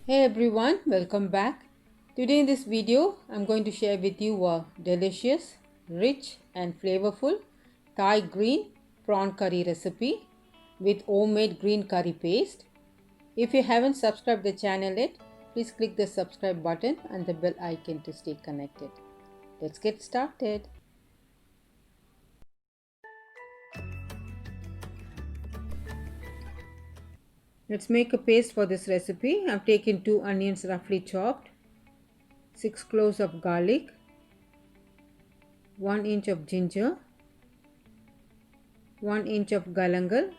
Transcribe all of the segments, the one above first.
Hey everyone, welcome back. Today in this video, I'm going to share with you a delicious, rich and flavorful Thai green prawn curry recipe with homemade green curry paste. If you haven't subscribed the channel yet, please click the subscribe button and the bell icon to stay connected. Let's get started. Let's make a paste for this recipe. I've taken 2 onions roughly chopped, 6 cloves of garlic, 1 inch of ginger, 1 inch of galangal.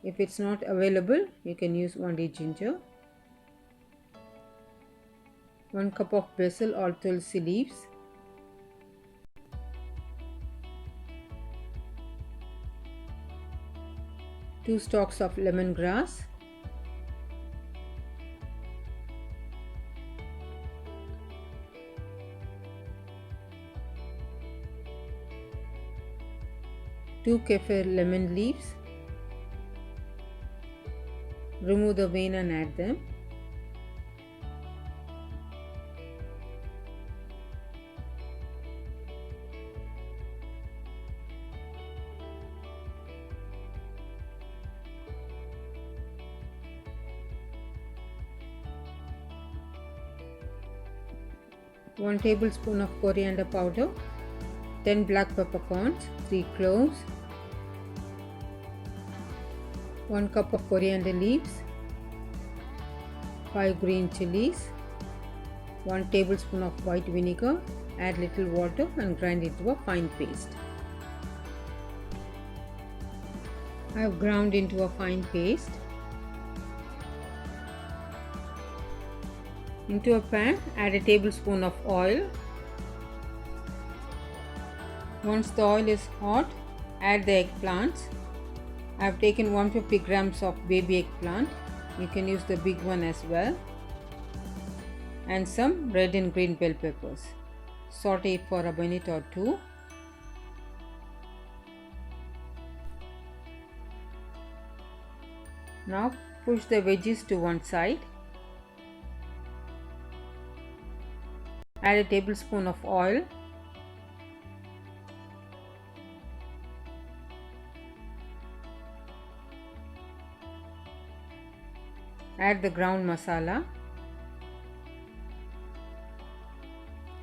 If it's not available, you can use only ginger, 1 cup of basil or tulsi leaves, 2 stalks of lemongrass, two kaffir lemon leaves. Remove the vein and add them. One tablespoon of coriander powder, 10 black peppercorns, 3 cloves, 1 cup of coriander leaves, 5 green chilies, 1 tablespoon of white vinegar. Add little water and grind it to a fine paste. I have ground into a fine paste. Into a pan, add a tablespoon of oil. Once the oil is hot, add the eggplants. I have taken 150 grams of baby eggplant. You can use the big one as well. And some red and green bell peppers. Saute it for a minute or two. Now push the veggies to one side. Add a tablespoon of oil. Add the ground masala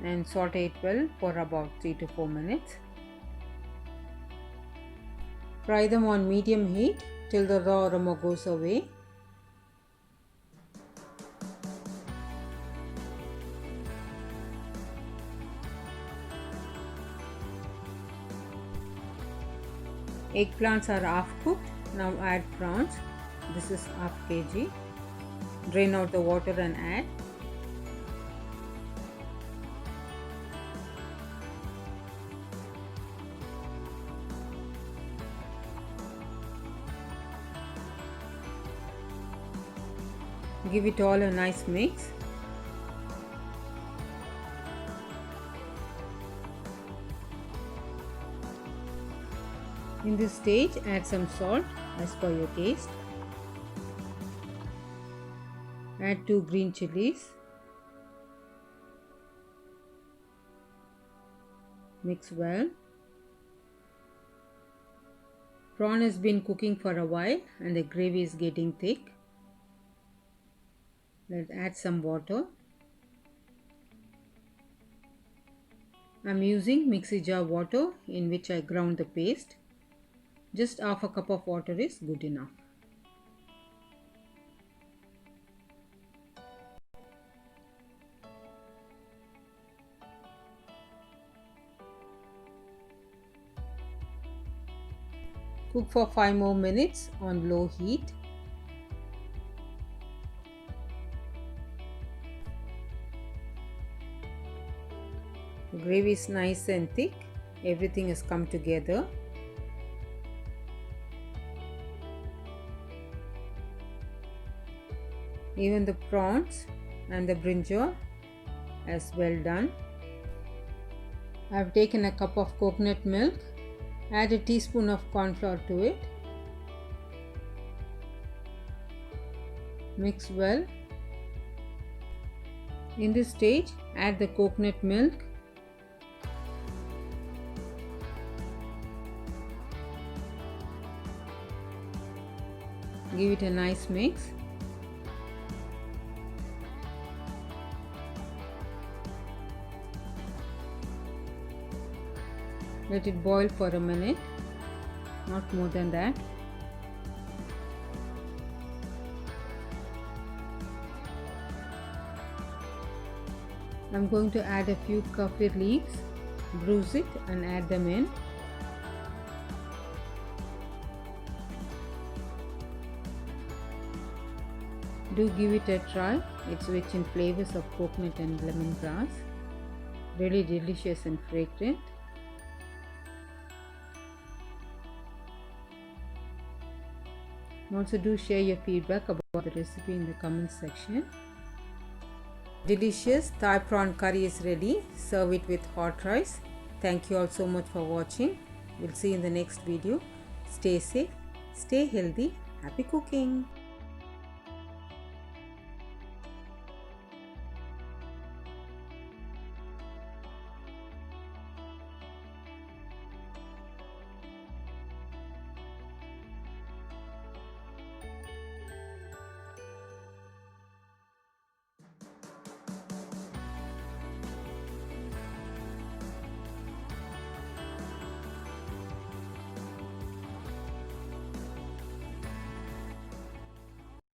and saute it well for about 3 to 4 minutes. Fry them on medium heat till the raw aroma goes away. Eggplants are half cooked. Now add prawns. This is half kg. Drain out the water and add. Give it all a nice mix. In this stage, add some salt as per your taste. Add 2 green chilies. Mix well. Prawn has been cooking for a while and the gravy is getting thick. Let's add some water. I'm using mixie jar water in which I ground the paste. Just half a cup of water is good enough. Cook for 5 more minutes on low heat. The gravy is nice and thick. Everything has come together. Even the prawns and the brinjal as well done. I have taken a cup of coconut milk. Add a teaspoon of corn flour to it. Mix well In this stage, add the coconut milk, give it a nice mix. Let it boil for a minute, not more than that. I'm going to add a few kaffir leaves, bruise it and add them in. Do give it a try. It's rich in flavors of coconut and lemongrass. Really delicious and fragrant. Also do share your feedback about the recipe in the comment section. Delicious Thai prawn curry is ready. Serve it with hot rice. Thank you all so much for watching. We'll see you in the next video. Stay safe, stay healthy, happy cooking.